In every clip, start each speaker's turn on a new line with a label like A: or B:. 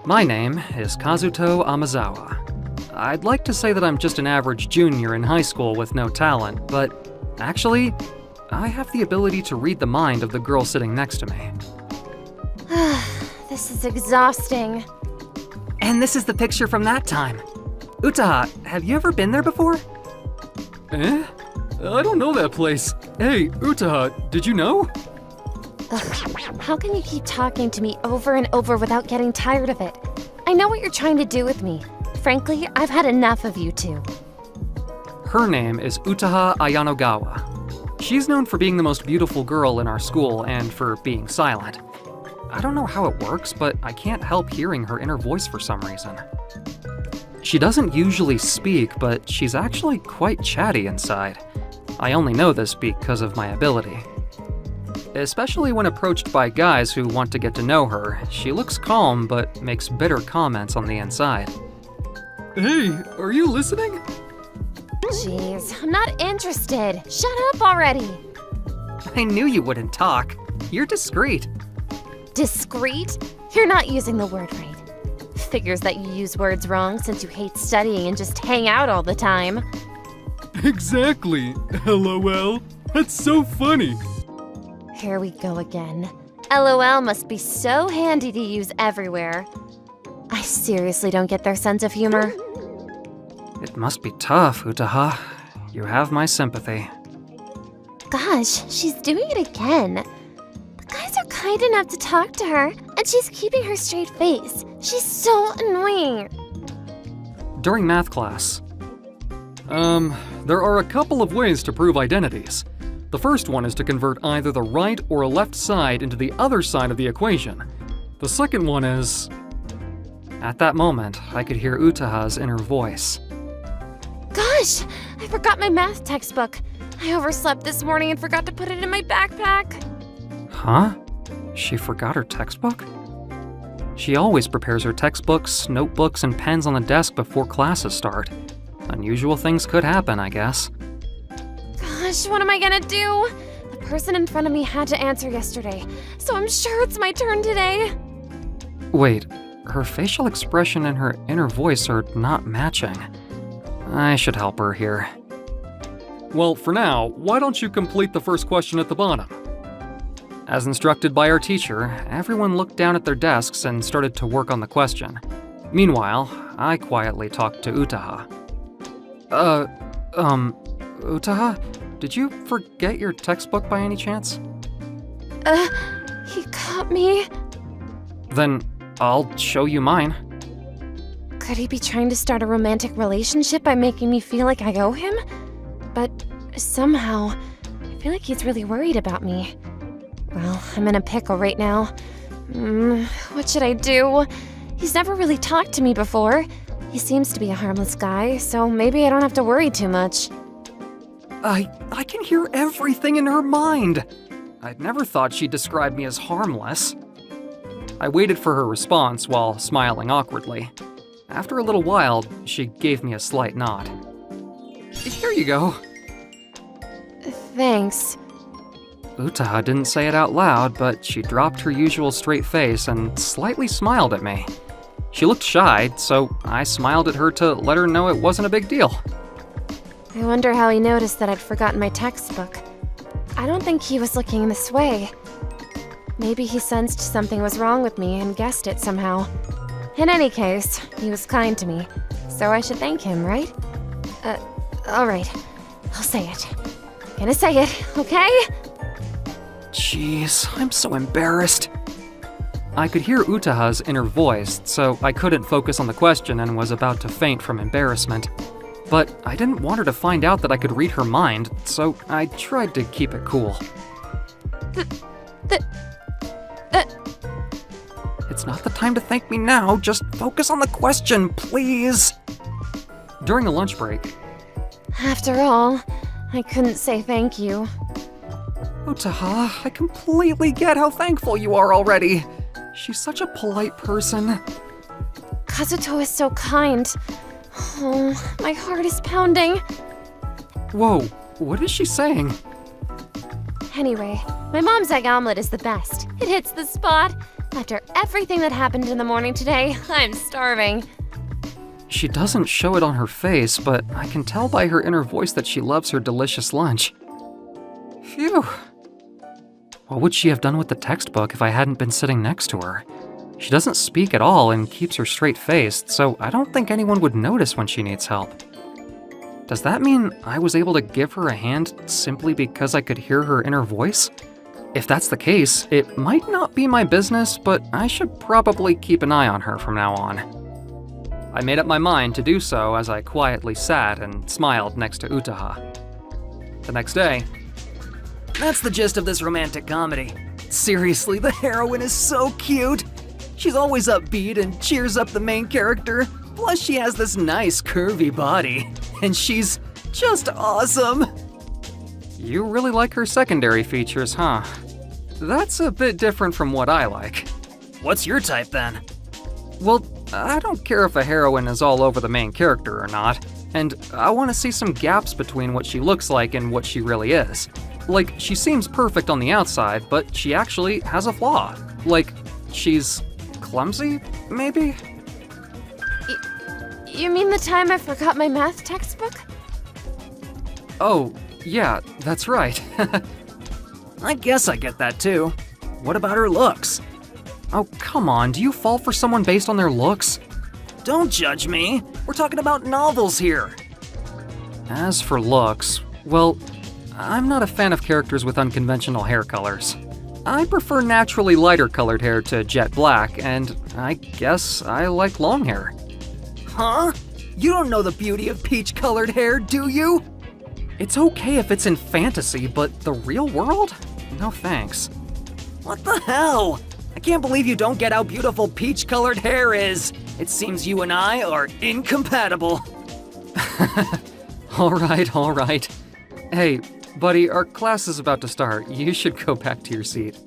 A: My name is Kazuto Amazawa. I'd like to say that I'm just an average junior in high school with no talent, but actually, I have the ability to read the mind of the girl sitting next to me.
B: This is exhausting.
A: And this is the picture from that time. Utaha, have you ever been there before?
C: Eh? I don't know that place. Hey, Utaha, did you know?
B: Ugh, how can you keep talking to me over and over without getting tired of it? I know what you're trying to do with me. Frankly, I've had enough of you two.
A: Her name is Utaha Ayanogawa. She's known for being the most beautiful girl in our school and for being silent. I don't know how it works, but I can't help hearing her inner voice for some reason. She doesn't usually speak, but she's actually quite chatty inside. I only know this because of my ability. Especially when approached by guys who want to get to know her, she looks calm but makes bitter comments on the inside.
C: Hey, are you listening?
B: Jeez, I'm not interested. Shut up already.
A: I knew you wouldn't talk. You're discreet.
B: Discreet? You're not using the word right. Figures that you use words wrong since you hate studying and just hang out all the time.
C: Exactly. LOL. That's so funny.
B: Here we go again. LOL must be so handy to use everywhere. I seriously don't get their sense of humor.
A: It must be tough, Utaha. You have my sympathy.
B: Gosh, she's doing it again. The guys are kind enough to talk to her, and she's keeping her straight face. She's so annoying.
A: During math class.
C: There are a couple of ways to prove identities. The first one is to convert either the right or left side into the other side of the equation. The second one is...
A: At that moment, I could hear Utaha's inner voice.
B: Gosh, I forgot my math textbook. I overslept this morning and forgot to put it in my backpack.
A: Huh? She forgot her textbook? She always prepares her textbooks, notebooks, and pens on the desk before classes start. Unusual things could happen, I guess.
B: Gosh, what am I gonna do? The person in front of me had to answer yesterday, so I'm sure it's my turn today.
A: Wait, her facial expression and her inner voice are not matching. I should help her here.
C: Well, for now, why don't you complete the first question at the bottom?
A: As instructed by our teacher, everyone looked down at their desks and started to work on the question. Meanwhile, I quietly talked to Utaha. Utaha, did you forget your textbook by any chance?
B: He caught me.
A: Then I'll show you mine.
B: Could he be trying to start a romantic relationship by making me feel like I owe him? But somehow, I feel like he's really worried about me. Well, I'm in a pickle right now. What should I do? He's never really talked to me before. He seems to be a harmless guy, so maybe I don't have to worry too much.
A: I can hear everything in her mind. I'd never thought she'd describe me as harmless. I waited for her response while smiling awkwardly. After a little while, she gave me a slight nod. Here you go.
B: Thanks.
A: Utaha didn't say it out loud, but she dropped her usual straight face and slightly smiled at me. She looked shy, so I smiled at her to let her know it wasn't a big deal.
B: I wonder how he noticed that I'd forgotten my textbook. I don't think he was looking this way. Maybe he sensed something was wrong with me and guessed it somehow. In any case, he was kind to me, so I should thank him, right? Alright. I'll say it. Gonna say it, okay?
A: Jeez, I'm so embarrassed. I could hear Utaha's inner voice, so I couldn't focus on the question and was about to faint from embarrassment. But I didn't want her to find out that I could read her mind, so I tried to keep it cool. It's not the time to thank me now, just focus on the question, please. During a lunch break.
B: After all, I couldn't say thank you.
A: Utaha, I completely get how thankful you are already. She's such a polite person.
B: Kazuto is so kind. Oh, my heart is pounding.
A: Whoa, what is she saying?
B: Anyway, my mom's egg omelet is the best. It hits the spot. After everything that happened in the morning today, I'm starving.
A: She doesn't show it on her face, but I can tell by her inner voice that she loves her delicious lunch. Phew. What would she have done with the textbook if I hadn't been sitting next to her? She doesn't speak at all and keeps her straight-faced, so I don't think anyone would notice when she needs help. Does that mean I was able to give her a hand simply because I could hear her inner voice? If that's the case, it might not be my business, but I should probably keep an eye on her from now on. I made up my mind to do so as I quietly sat and smiled next to Utaha. The next day,
D: That's the gist of this romantic comedy. Seriously, the heroine is so cute. She's always upbeat and cheers up the main character. Plus, she has this nice curvy body. And she's just awesome.
A: you really like her secondary features, huh? That's a bit different from what I like.
D: What's your type then?
A: Well, I don't care if a heroine is all over the main character or not, and I want to see some gaps between what she looks like and what she really is. Like, she seems perfect on the outside, but she actually has a flaw. Like, she's clumsy, maybe?
B: You mean the time I forgot my math textbook?
A: Oh, yeah, that's right.
D: I guess I get that too. What about her looks?
A: Oh, come on, do you fall for someone based on their looks?
D: Don't judge me. We're talking about novels here.
A: As for looks, well, I'm not a fan of characters with unconventional hair colors. I prefer naturally lighter colored hair to jet black, and I guess I like long hair.
D: Huh? You don't know the beauty of peach-colored hair, do you?
A: It's okay if it's in fantasy, but the real world? No thanks.
D: What the hell? I can't believe you don't get how beautiful peach-colored hair is. It seems you and I are incompatible.
A: All right. Hey, buddy, our class is about to start. You should go back to your seat.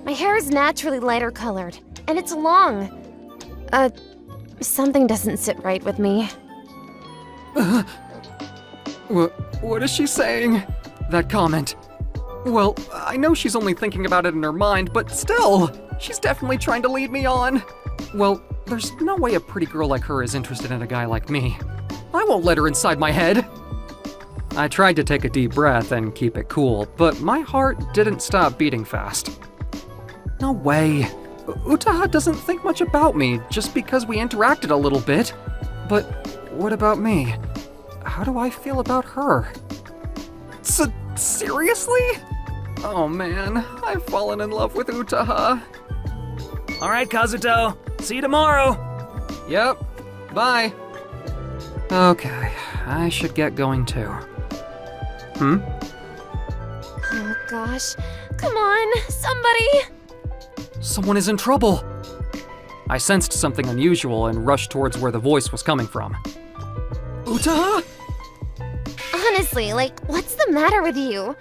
B: My hair is naturally lighter colored, and it's long. Something doesn't sit right with me.
A: What is she saying? That comment. Well, I know she's only thinking about it in her mind, but still, she's definitely trying to lead me on. Well, there's no way a pretty girl like her is interested in a guy like me. I won't let her inside my head. I tried to take a deep breath and keep it cool, but my heart didn't stop beating fast. No way. Utaha doesn't think much about me just because we interacted a little bit. But what about me? How do I feel about her? Seriously? Oh man, I've fallen in love with Utaha.
D: All right, Kazuto. See you tomorrow.
A: Yep, bye. Okay, I should get going too.
B: Oh gosh. Come on, somebody!
A: Someone is in trouble. I sensed something unusual and rushed towards where the voice was coming from. Utaha?
B: Honestly, what's the matter with you?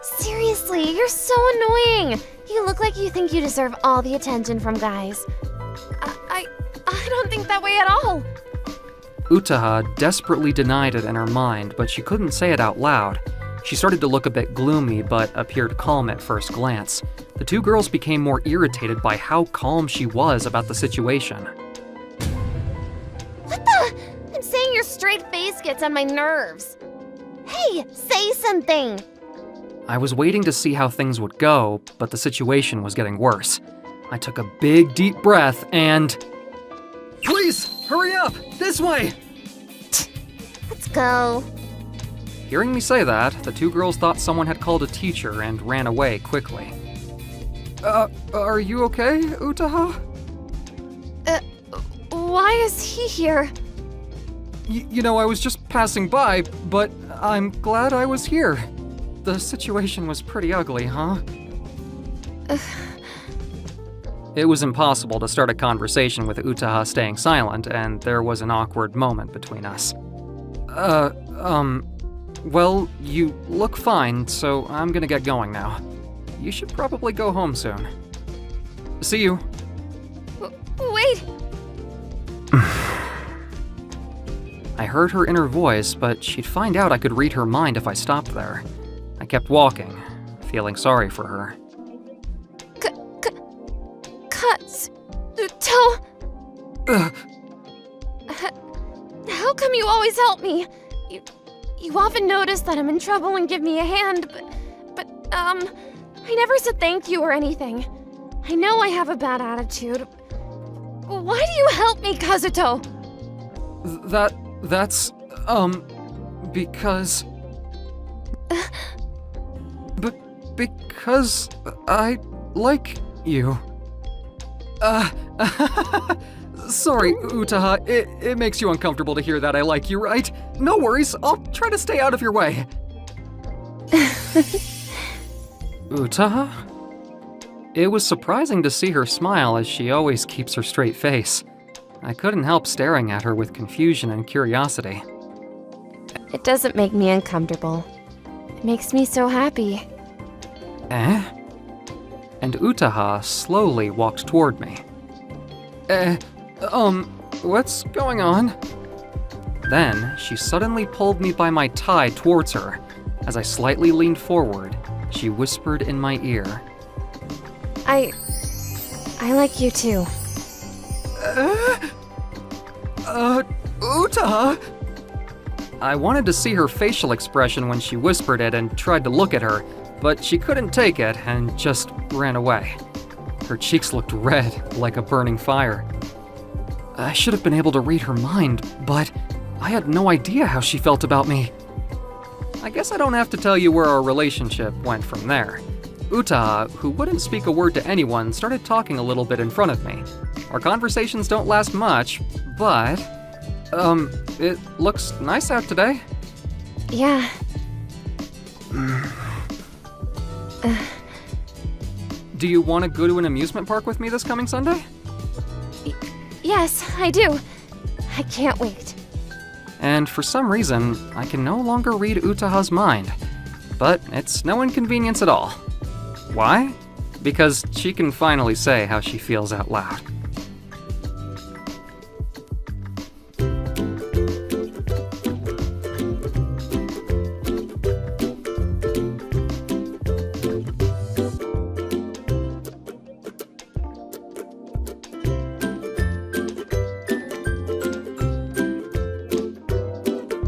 B: Seriously, you're so annoying. You look like you think you deserve all the attention from guys. I don't think that way at all.
A: Utaha desperately denied it in her mind, but she couldn't say it out loud. She started to look a bit gloomy, but appeared calm at first glance. The two girls became more irritated by how calm she was about the situation.
B: What the? I'm saying your straight face gets on my nerves. Hey, say something.
A: I was waiting to see how things would go, but the situation was getting worse. I took a big, deep breath and...
D: Please, hurry up! This way!
B: Let's go.
A: Hearing me say that, the two girls thought someone had called a teacher and ran away quickly. Are you okay, Utaha?
B: Why is he here?
A: You know, I was just passing by, but I'm glad I was here. The situation was pretty ugly, huh? It was impossible to start a conversation with Utaha staying silent, and there was an awkward moment between us. Well, you look fine, so I'm gonna get going now. You should probably go home soon. See you.
B: Wait!
A: I heard her inner voice, but she'd find out I could read her mind if I stopped there. I kept walking, feeling sorry for her.
B: Kazuto!
C: Ugh.
B: How come you always help me? You often notice that I'm in trouble and give me a hand, but I never said thank you or anything. I know I have a bad attitude. Why do you help me, Kazuto?
C: That's, because... because I like you. Sorry, Utaha, it makes you uncomfortable to hear that I like you, right? No worries, I'll try to stay out of your way. Utaha? It was surprising to see her smile, as she always keeps her straight face. I couldn't help staring at her with confusion and curiosity.
B: It doesn't make me uncomfortable. It makes me so happy.
C: Eh? And Utaha slowly walked toward me. What's going on? Then, she suddenly pulled me by my tie towards her. As I slightly leaned forward, she whispered in my ear.
B: I like you too.
C: Utaha! I wanted to see her facial expression when she whispered it and tried to look at her, but she couldn't take it and just ran away. Her cheeks looked red, like a burning fire. I should have been able to read her mind, but I had no idea how she felt about me. I guess I don't have to tell you where our relationship went from there. Utaha, who wouldn't speak a word to anyone, started talking a little bit in front of me. Our conversations don't last much, but... it looks nice out today.
B: Yeah.
C: Do you want to go to an amusement park with me this coming Sunday?
B: Yes, I do. I can't wait.
C: And for some reason, I can no longer read Utaha's mind. But it's no inconvenience at all. Why? Because she can finally say how she feels out loud.